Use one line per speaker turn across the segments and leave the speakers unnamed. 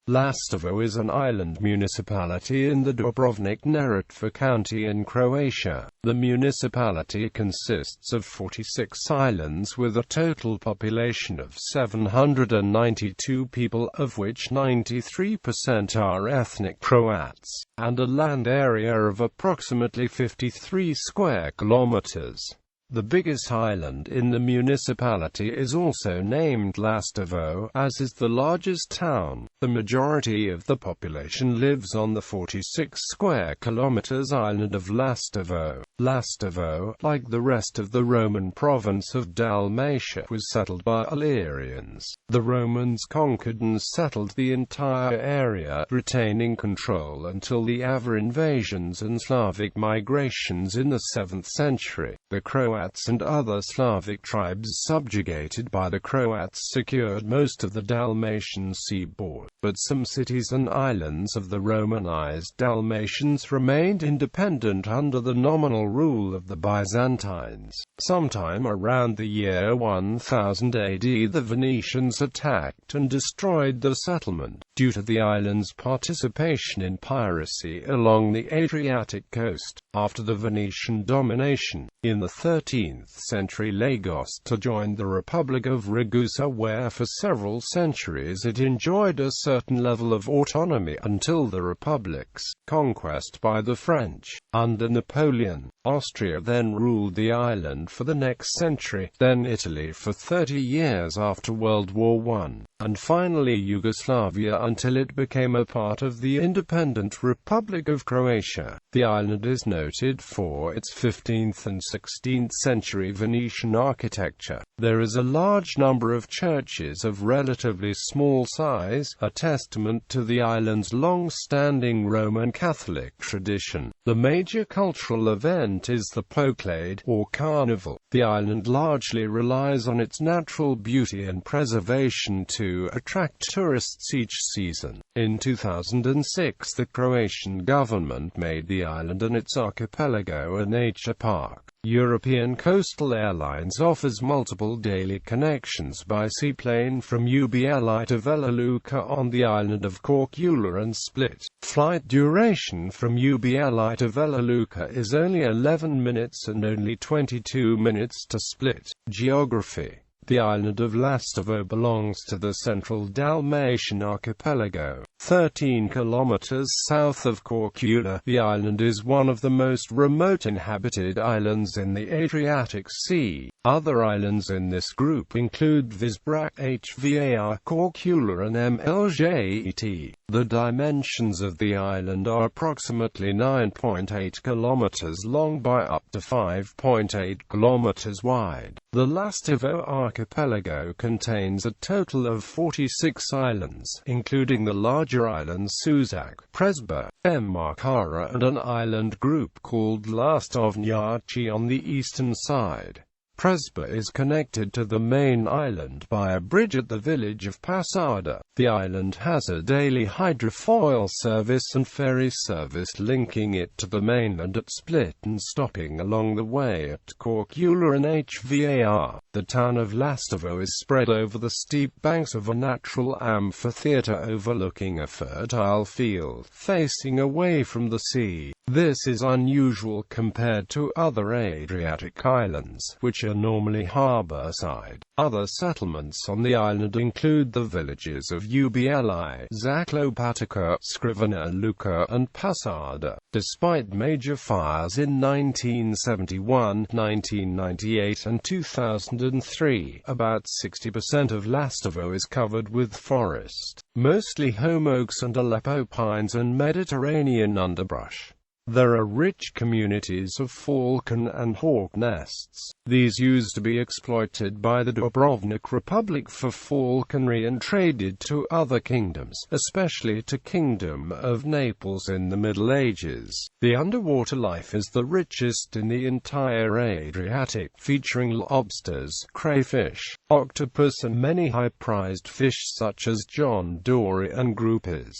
Lastovo is an island municipality in the Dubrovnik-Neretva County in Croatia. The municipality consists of 46 islands with a total population of 792 people, of which 93% are ethnic Croats, and a land area of approximately 53 square kilometers. The biggest island in the municipality is also named Lastovo, as is the largest town. The majority of the population lives on the 46 square kilometers island of Lastovo. Lastovo, like the rest of the Roman province of Dalmatia, was settled by Illyrians. The Romans conquered and settled the entire area, retaining control until the Avar invasions and Slavic migrations in the 7th century. The Croats and other Slavic tribes subjugated by the Croats secured most of the Dalmatian seaboard, but some cities and islands of the Romanized Dalmatians remained independent under the nominal rule of the Byzantines. Sometime around the year 1000 AD, the Venetians attacked and destroyed the settlement, due to the island's participation in piracy along the Adriatic coast. After the Venetian domination, in the 13th century, Lagos joined the Republic of Ragusa, where for several centuries it enjoyed a certain level of autonomy until the Republic's conquest by the French. Under Napoleon, Austria then ruled the island for the next century, then Italy for 30 years after World War I, and finally Yugoslavia until it became a part of the independent Republic of Croatia. The island is noted for its 15th and 16th century Venetian architecture. There is a large number of churches of relatively small size, a testament to the island's long-standing Roman Catholic tradition. The major cultural event is the Poclade, or Carnival. The island largely relies on its natural beauty and preservation to attract tourists each season. In 2006, the Croatian government made the island and its archipelago a nature park. European Coastal Airlines offers multiple daily connections by seaplane from UBLI to Vela Luka on the island of Korčula and Split. Flight duration from UBLI to Vela Luka is only 11 minutes and only 22 minutes to Split. Geography. The island of Lastovo belongs to the central Dalmatian archipelago, 13 kilometers south of Korčula. The island is one of the most remote inhabited islands in the Adriatic Sea. Other islands in this group include Visbrak, Hvar, Korčula and M.Minderhoud. The dimensions of the island are approximately 9.8 kilometers long by up to 5.8 kilometers wide. The Lastovo archipelago contains a total of 46 islands, including the larger islands Susak, Presba, Markara and an island group called Lastovnjaci on the eastern side. Presba is connected to the main island by a bridge at the village of Pasada. The island has a daily hydrofoil service and ferry service linking it to the mainland at Split and stopping along the way at Korčula and Hvar. The town of Lastovo is spread over the steep banks of a natural amphitheater overlooking a fertile field facing away from the sea. This is unusual compared to other Adriatic islands, which are normally harbour-side. Other settlements on the island include the villages of Ubli, Zaklopatica, Skrivena Luka and Pasada. Despite major fires in 1971, 1998 and 2003, about 60% of Lastovo is covered with forest, mostly holm oaks and Aleppo pines and Mediterranean underbrush. There are rich communities of falcon and hawk nests. These used to be exploited by the Dubrovnik Republic for falconry and traded to other kingdoms, especially to Kingdom of Naples in the Middle Ages. The underwater life is the richest in the entire Adriatic, featuring lobsters, crayfish, octopus and many high-prized fish such as John Dory and groupers.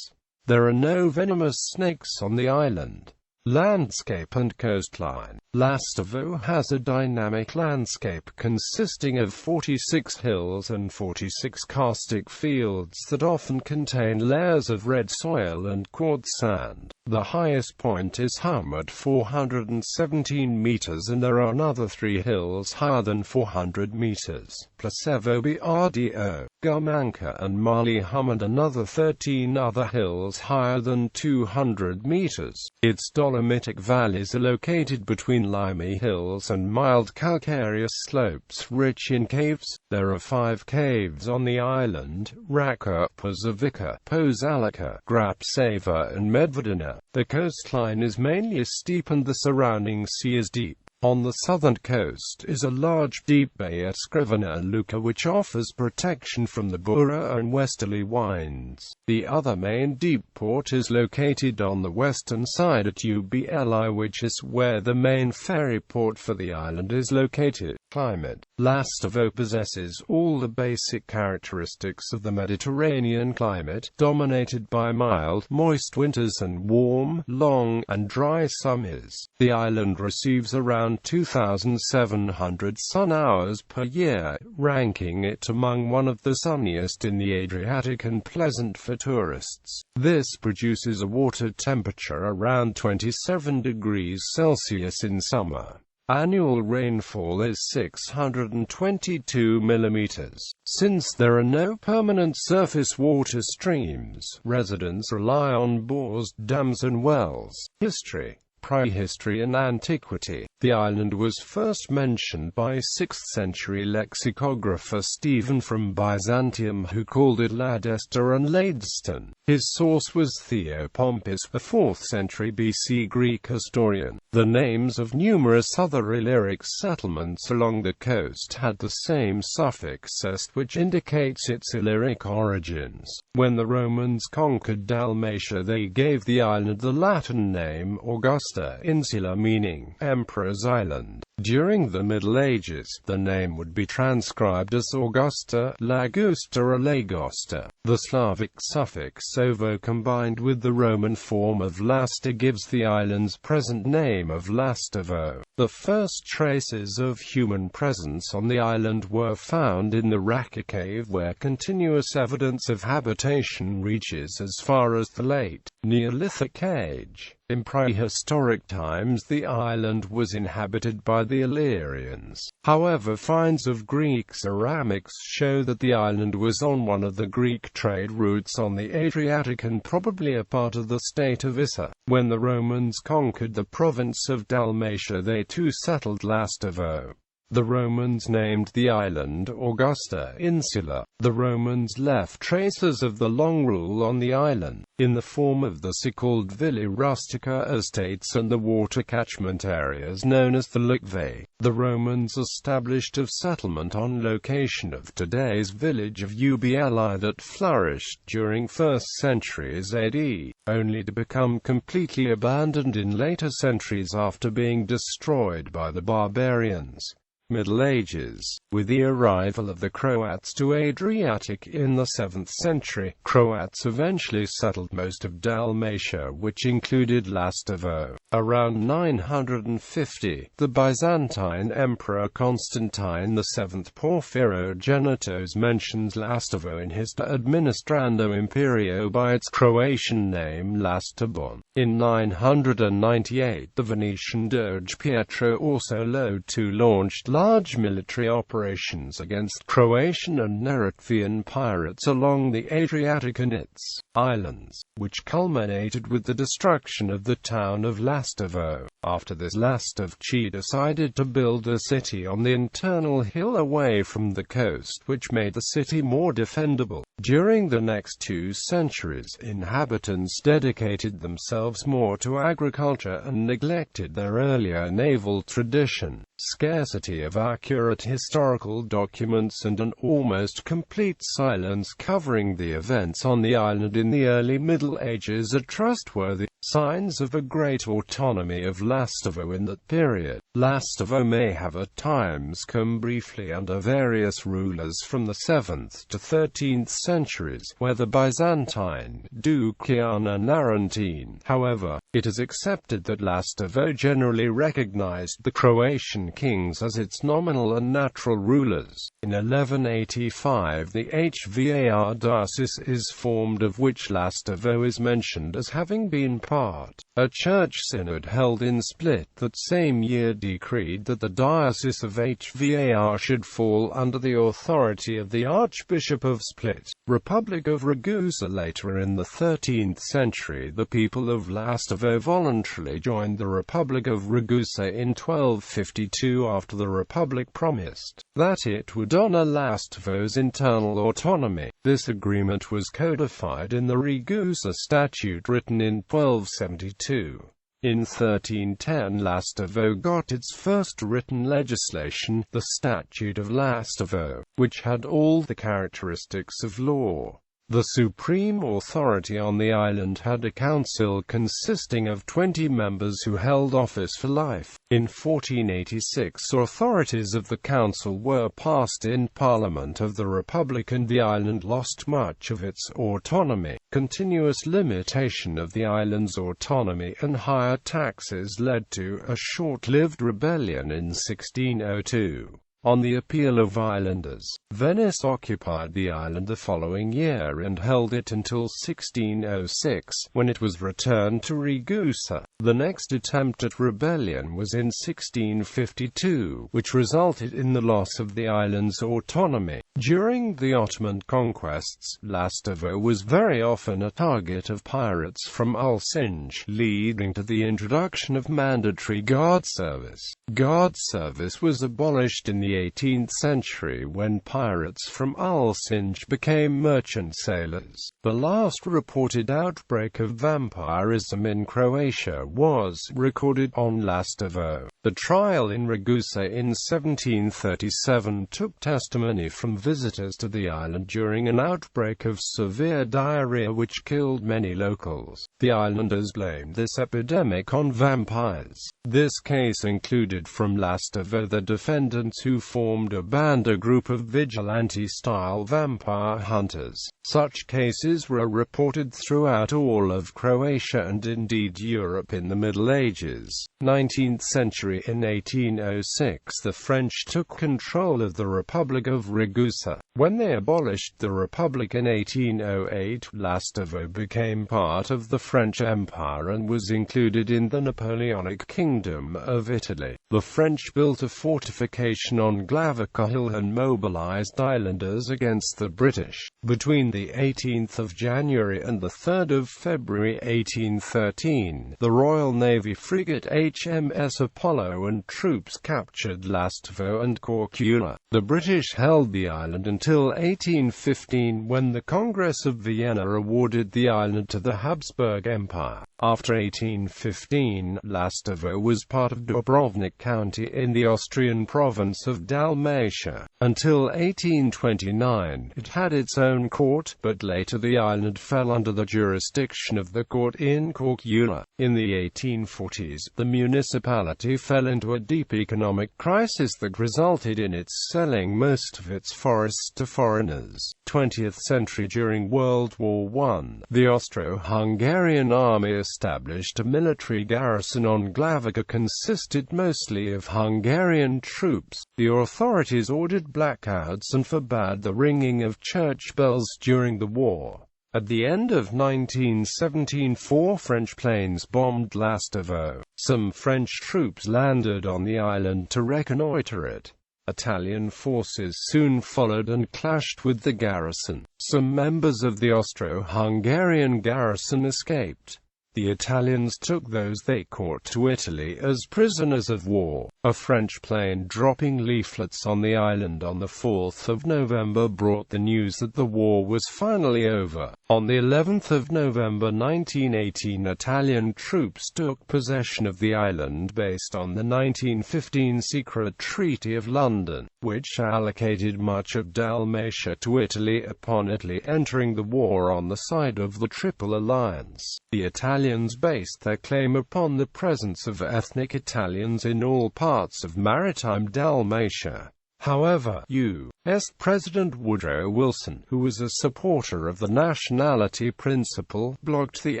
There are no venomous snakes on the island. Landscape and coastline. Lastovo has a dynamic landscape consisting of 46 hills and 46 karstic fields that often contain layers of red soil and quartz sand. The highest point is Hum at 417 meters, and there are another 3 hills higher than 400 meters: Lastovo, Brdo, Gumanka and Mali Hum, and another 13 other hills higher than 200 meters. Its dolomitic valleys are located between limy hills and mild calcareous slopes rich in caves. There are 5 caves on the island: Raka, Pozovica, Pozalika, Grapsava and Medvedina. The coastline is mainly steep and the surrounding sea is deep. On the southern coast is a large deep bay at Skrivena Luka, which offers protection from the Bura and westerly winds. The other main deep port is located on the western side at Ubli, which is where the main ferry port for the island is located. Climate. Lastovo possesses all the basic characteristics of the Mediterranean climate, dominated by mild, moist winters and warm, long, and dry summers. The island receives around 2,700 sun hours per year, ranking it among one of the sunniest in the Adriatic and pleasant for tourists. This produces a water temperature around 27 degrees Celsius in summer. Annual rainfall is 622 millimeters. Since there are no permanent surface water streams, residents rely on bores, dams and wells. History. Prehistory and antiquity. The island was first mentioned by 6th century lexicographer Stephen from Byzantium, who called it Ladesta and Ladeston. His source was Theopompus, a 4th century BC Greek historian. The names of numerous other Illyric settlements along the coast had the same suffix est, which indicates its Illyric origins. When the Romans conquered Dalmatia, they gave the island the Latin name Augusta Insula, meaning Emperor's Island. During the Middle Ages, the name would be transcribed as Augusta, Lagusta or Lagosta. The Slavic suffix ovo combined with the Roman form of Lasta gives the island's present name of Lastovo. The first traces of human presence on the island were found in the Raka cave, where continuous evidence of habitation reaches as far as the late Neolithic age. In prehistoric times, the island was inhabited by the Illyrians. However, finds of Greek ceramics show that the island was on one of the Greek trade routes on the Adriatic and probably a part of the state of Issa. When the Romans conquered the province of Dalmatia, they too settled Lastovo. The Romans named the island Augusta Insula. The Romans left traces of the long rule on the island, in the form of the so-called Villa Rustica estates and the water catchment areas known as the Lucvae. The Romans established a settlement on location of today's village of Ubli that flourished during 1st centuries AD, only to become completely abandoned in later centuries after being destroyed by the barbarians. Middle Ages. With the arrival of the Croats to Adriatic in the 7th century, Croats eventually settled most of Dalmatia, which included Lastovo. Around 950, the Byzantine Emperor Constantine VII Porphyrogenitos mentions Lastovo in his De Administrando Imperio by its Croatian name Lastobon. In 998, the Venetian Doge Pietro Orsolio II launched large military operations against Croatian and Neretvian pirates along the Adriatic and its islands, which culminated with the destruction of the town of Lastovo. After this, Lastovci decided to build a city on the internal hill away from the coast, which made the city more defendable. During the next 2 centuries, inhabitants dedicated themselves more to agriculture and neglected their earlier naval tradition. scarcity of accurate historical documents and an almost complete silence covering the events on the island in the early Middle Ages are trustworthy signs of a great autonomy of Lastovo in that period. Lastovo may have at times come briefly under various rulers from the 7th to 13th centuries, whether Byzantine, Dukian and Narentine. However, it is accepted that Lastovo generally recognized the Croatian kings as its nominal and natural rulers. In 1185 the Hvar diocese is formed, of which Lastovo is mentioned as having been part. A church synod held in Split that same year decreed that the diocese of Hvar should fall under the authority of the Archbishop of Split. Republic of Ragusa. Later in the 13th century the people of Lastovo voluntarily joined the Republic of Ragusa in 1252 after the Republic promised that it would honor Lastovo's internal autonomy. This agreement was codified in the Ragusa Statute written in 1272. In 1310 Lastovo got its first written legislation, the Statute of Lastovo, which had all the characteristics of law. The supreme authority on the island had a council consisting of 20 members who held office for life. In 1486 authorities of the council were passed in Parliament of the Republic and the island lost much of its autonomy. Continuous limitation of the island's autonomy and higher taxes led to a short-lived rebellion in 1602. On the appeal of islanders, Venice occupied the island the following year and held it until 1606, when it was returned to Ragusa. The next attempt at rebellion was in 1652, which resulted in the loss of the island's autonomy. During the Ottoman conquests, Lastovo was very often a target of pirates from Ulcinj, leading to the introduction of mandatory guard service. Guard service was abolished in the 18th century when pirates from Ulcinj became merchant sailors. The last reported outbreak of vampirism in Croatia was recorded on Lastovo. The trial in Ragusa in 1737 took testimony from visitors to the island during an outbreak of severe diarrhea which killed many locals. The islanders blamed this epidemic on vampires. This case included from Lastovo the defendants who formed a group of vigilante-style vampire hunters. Such cases were reported throughout all of Croatia and indeed Europe in the Middle Ages. 19th century. In 1806 the French took control of the Republic of Ragusa. When they abolished the Republic in 1808, Lastovo became part of the French Empire and was included in the Napoleonic Kingdom of Italy. The French built a fortification on Glavica Hill and mobilized islanders against the British. Between the 18th of January and the 3rd of February 1813, the Royal Navy frigate HMS Apollo and troops captured Lastovo and Korčula. The British held the island until 1815 when the Congress of Vienna awarded the island to the Habsburg Empire. After 1815, Lastovo was part of Dubrovnik County in the Austrian province of Dalmatia. Until 1829, it had its own court, but later the island fell under the jurisdiction of the court in Korčula. In the 1840s, the municipality fell into a deep economic crisis that resulted in its selling most of its forests to foreigners. 20th century. During World War I, the Austro-Hungarian army established a military garrison on Glavica consisted mostly of Hungarian troops. The authorities ordered blackouts and forbade the ringing of church bells during the war. At the end of 1917, 4 French planes bombed Lastovo. Some French troops landed on the island to reconnoiter it. Italian forces soon followed and clashed with the garrison. Some members of the Austro-Hungarian garrison escaped. The Italians took those they caught to Italy as prisoners of war. A French plane dropping leaflets on the island on the 4th of November brought the news that the war was finally over. On the 11th of November 1918, Italian troops took possession of the island based on the 1915 secret Treaty of London, which allocated much of Dalmatia to Italy upon Italy entering the war on the side of the Triple Alliance. The Italians based their claim upon the presence of ethnic Italians in all parts of maritime Dalmatia. However, U.S. President Woodrow Wilson, who was a supporter of the nationality principle, blocked the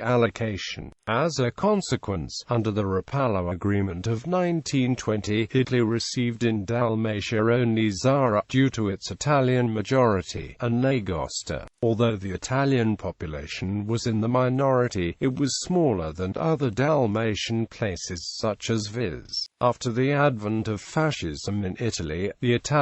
allocation. As a consequence, under the Rapallo Agreement of 1920, Italy received in Dalmatia only Zara, due to its Italian majority, and Negosta. Although the Italian population was in the minority, it was smaller than other Dalmatian places such as Vis. After the advent of fascism in Italy, the Italians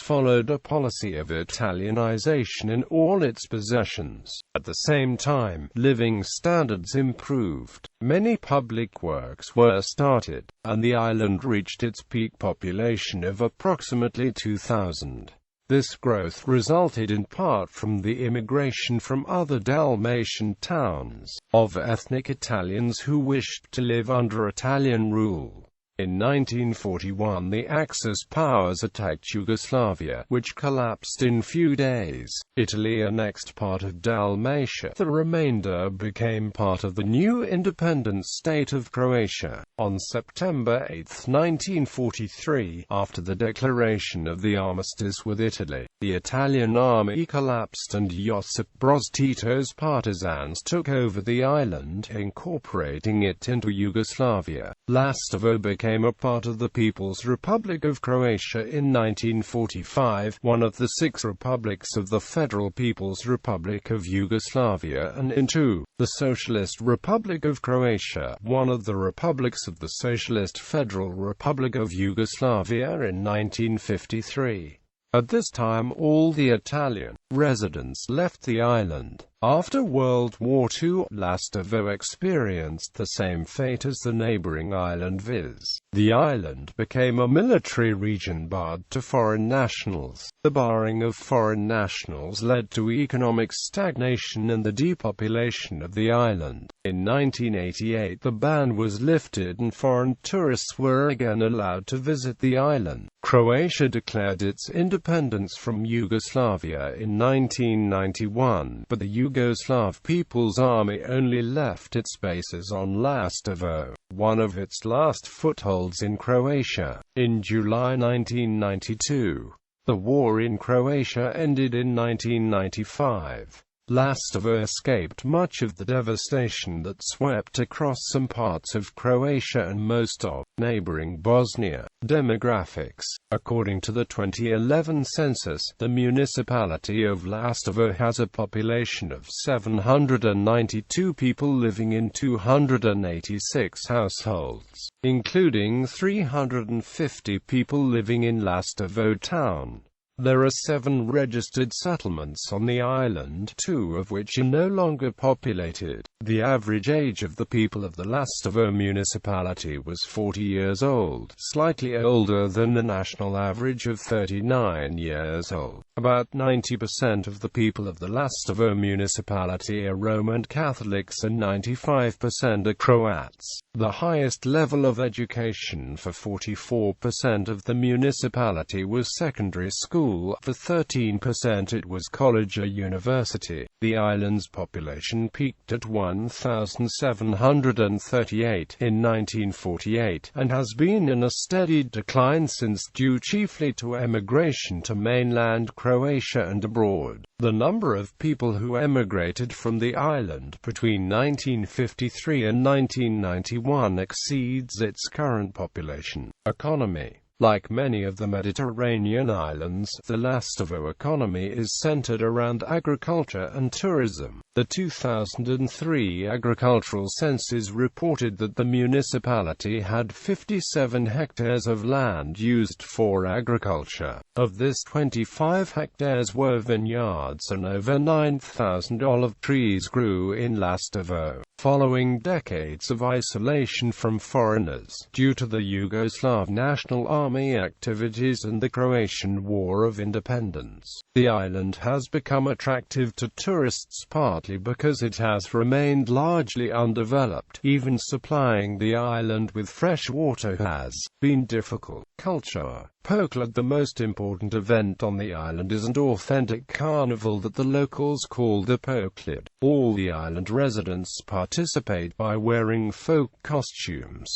followed a policy of Italianization in all its possessions. At the same time, living standards improved. Many public works were started, and the island reached its peak population of approximately 2,000. This growth resulted in part from the immigration from other Dalmatian towns, of ethnic Italians who wished to live under Italian rule. In 1941 the Axis powers attacked Yugoslavia, which collapsed in few days. Italy annexed part of Dalmatia. The remainder became part of the new independent state of Croatia. On September 8, 1943, after the declaration of the armistice with Italy, the Italian army collapsed and Josip Broz Tito's partisans took over the island, incorporating it into Yugoslavia. Lastovo became a part of the People's Republic of Croatia in 1945, one of the 6 republics of the Federal People's Republic of Yugoslavia, and into the Socialist Republic of Croatia, one of the republics of the Socialist Federal Republic of Yugoslavia in 1953. At this time all the Italian residents left the island. After World War II, Lastovo experienced the same fate as the neighboring island Vis. The island became a military region barred to foreign nationals. The barring of foreign nationals led to economic stagnation and the depopulation of the island. In 1988 the ban was lifted and foreign tourists were again allowed to visit the island. Croatia declared its independence from Yugoslavia in 1991, but the Yugoslav People's Army only left its bases on Lastovo, one of its last footholds in Croatia. In July 1992, the war in Croatia ended in 1995. Lastovo escaped much of the devastation that swept across some parts of Croatia and most of neighboring Bosnia. Demographics. According to the 2011 census, the municipality of Lastovo has a population of 792 people living in 286 households, including 350 people living in Lastovo town. There are 7 registered settlements on the island, 2 of which are no longer populated. The average age of the people of the Lastovo municipality was 40 years old, slightly older than the national average of 39 years old. About 90% of the people of the Lastovo municipality are Roman Catholics and 95% are Croats. The highest level of education for 44% of the municipality was secondary school. For 13% it was college or university. The island's population peaked at 1,738 in 1948, and has been in a steady decline since, due chiefly to emigration to mainland Croatia and abroad. The number of people who emigrated from the island between 1953 and 1991 exceeds its current population. Economy. Like many of the Mediterranean islands, the Lastovo economy is centered around agriculture and tourism. The 2003 agricultural census reported that the municipality had 57 hectares of land used for agriculture. Of this, 25 hectares were vineyards and over 9,000 olive trees grew in Lastovo. Following decades of isolation from foreigners, due to the Yugoslav National Army activities and the Croatian War of Independence, the island has become attractive to tourists partly because it has remained largely undeveloped. Even supplying the island with fresh water has been difficult. Culture. Poklad. The most important event on the island is an authentic carnival that the locals call the Poklad. All the island residents participate by wearing folk costumes.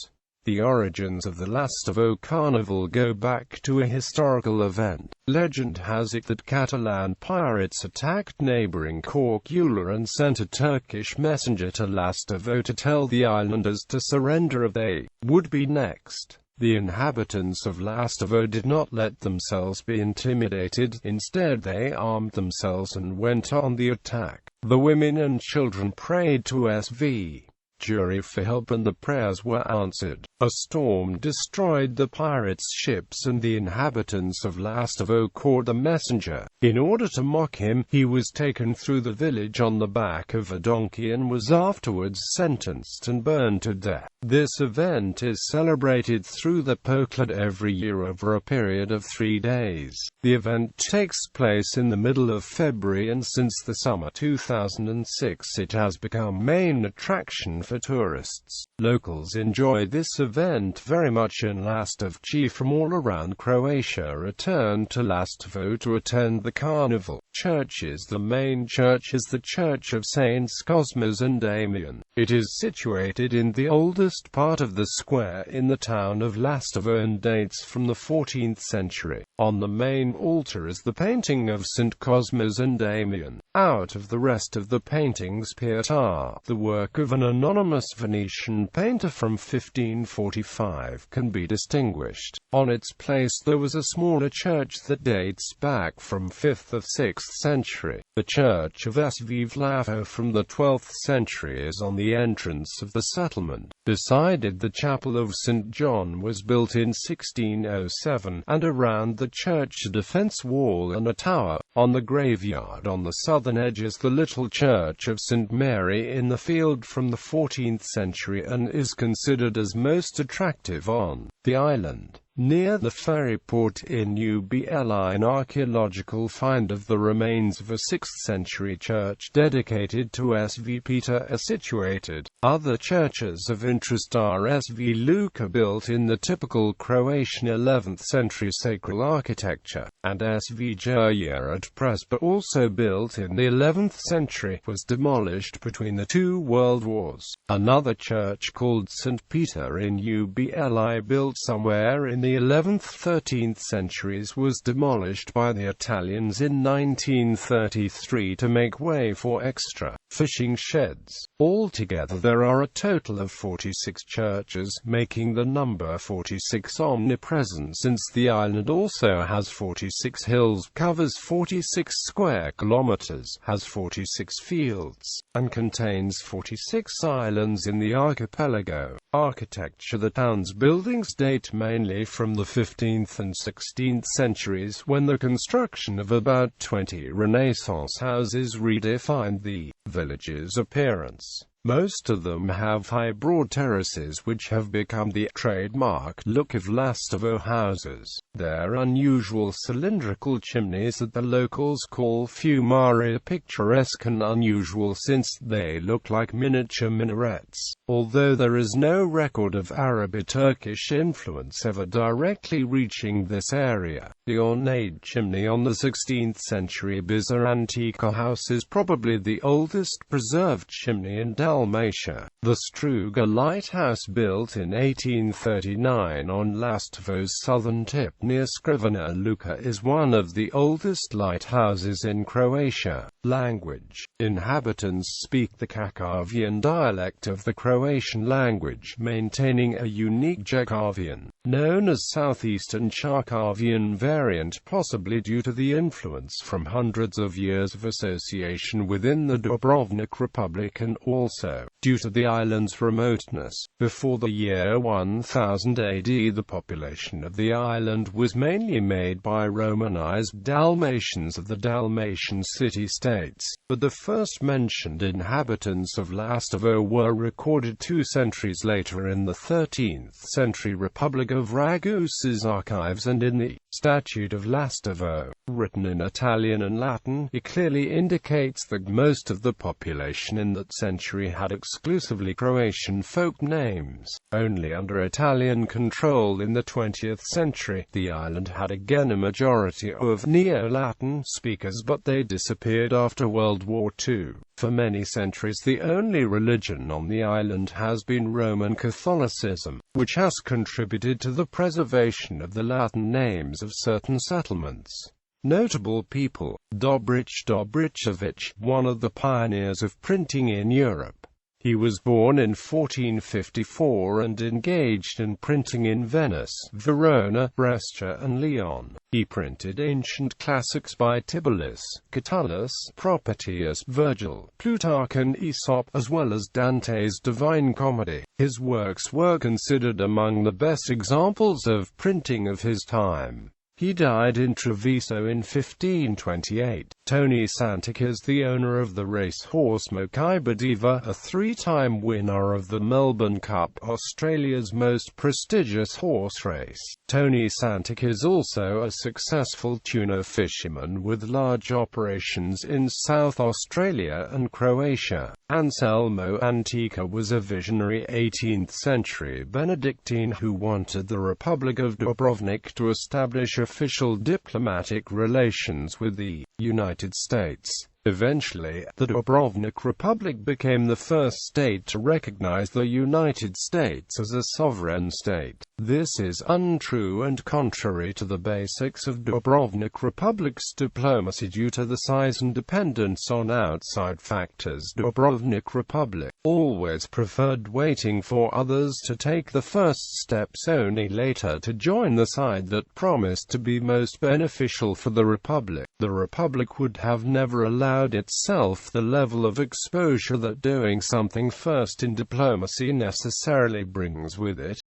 The origins of the Lastovo carnival go back to a historical event. Legend has it that Catalan pirates attacked neighboring Corcula and sent a Turkish messenger to Lastovo to tell the islanders to surrender if they would be next. The inhabitants of Lastovo did not let themselves be intimidated. Instead, they armed themselves and went on the attack. The women and children prayed to SV Jury for help, and the prayers were answered. A storm destroyed the pirates' ships, and the inhabitants of Lastovo caught the messenger. In order to mock him, he was taken through the village on the back of a donkey and was afterwards sentenced and burned to death. This event is celebrated through the Poklad every year over a period of 3 days. The event takes place in the middle of February, and since the summer 2006 it has become main attraction for tourists. Locals enjoy this event very much in Lastovo. From all around Croatia return to Lastovo to attend the carnival. Churches. The main church is the Church of Saints Cosmas and Damian. It is situated in the oldest part of the square in the town of Lastovo and dates from the 14th century. On the main altar is the painting of St. Cosmas and Damian. Out of the rest of the paintings, Pietà, the work of an anonymous Venetian painter from 1545, can be distinguished. On its place there was a smaller church that dates back from 5th or 6th century. The Church of SV Vlaho from the 12th century is on the entrance of the settlement. Beside it, the Chapel of St. John was built in 1607, and around the church a defense wall and a tower. On the graveyard on the southern edge is the little Church of St. Mary in the field from the 14th century, and is considered as most attractive on the island. Near the ferry port in Ubli, an archaeological find of the remains of a 6th century church dedicated to SV Peter are situated. Other churches of interest are SV Luka, built in the typical Croatian 11th century sacral architecture, and SV Jurjerad Presbyter, also built in the 11th century, was demolished between the 2 world wars. Another church called St. Peter in Ubli, built somewhere in the 11th–13th centuries, was demolished by the Italians in 1933 to make way for extra fishing sheds. Altogether there are a total of 46 churches, making the number 46 omnipresent, since the island also has 46 hills, covers 46 square kilometers, has 46 fields, and contains 46 islands in the archipelago. Architecture. The town's buildings date mainly from the 15th and 16th centuries, when the construction of about 20 Renaissance houses redefined the village's appearance. Most of them have high broad terraces which have become the trademark look of Lastovo houses. Their unusual cylindrical chimneys that the locals call fumari are picturesque and unusual since they look like miniature minarets. Although there is no record of Arabic-Turkish influence ever directly reaching this area, the ornate chimney on the 16th century Bizantica house is probably the oldest preserved chimney in Dalmatia. The Struga lighthouse, built in 1839 on Lastovo's southern tip near Scrivener Luka, is one of the oldest lighthouses in Croatia. Language. Inhabitants speak the Kakavian dialect of the Croatian language, maintaining a unique Jekavian, known as Southeastern Charkavian variant, possibly due to the influence from hundreds of years of association within the Dubrovnik Republic and also so, due to the island's remoteness. Before the year 1000 AD, the population of the island was mainly made by Romanized Dalmatians of the Dalmatian city-states, but the first mentioned inhabitants of Lastovo were recorded 2 centuries later in the 13th century Republic of Ragusa's archives and in the Statute of Lastovo, written in Italian and Latin. It clearly indicates that most of the population in that century had exclusively Croatian folk names. Only under Italian control in the 20th century, the island had again a majority of Neo-Latin speakers, but they disappeared after World War II. For many centuries the only religion on the island has been Roman Catholicism, which has contributed to the preservation of the Latin names of certain settlements. Notable people: Dobrić, one of the pioneers of printing in Europe. He was born in 1454 and engaged in printing in Venice, Verona, Brescia and Lyon. He printed ancient classics by Tibullus, Catullus, Propertius, Virgil, Plutarch and Aesop, as well as Dante's Divine Comedy. His works were considered among the best examples of printing of his time. He died in Treviso in 1528. Tony Santikes, the owner of the racehorse Mokaiba, a 3-time winner of the Melbourne Cup, Australia's most prestigious horse race. Tony Santikes also a successful tuna fisherman with large operations in South Australia and Croatia. Anselmo Antica was a visionary 18th-century Benedictine who wanted the Republic of Dubrovnik to establish official diplomatic relations with the United States. Eventually, the Dubrovnik Republic became the first state to recognize the United States as a sovereign state. This is untrue and contrary to the basics of Dubrovnik Republic's diplomacy due to the size and dependence on outside factors. Dubrovnik Republic always preferred waiting for others to take the first steps, only later to join the side that promised to be most beneficial for the Republic. The Republic would have never allowed itself the level of exposure that doing something first in diplomacy necessarily brings with it.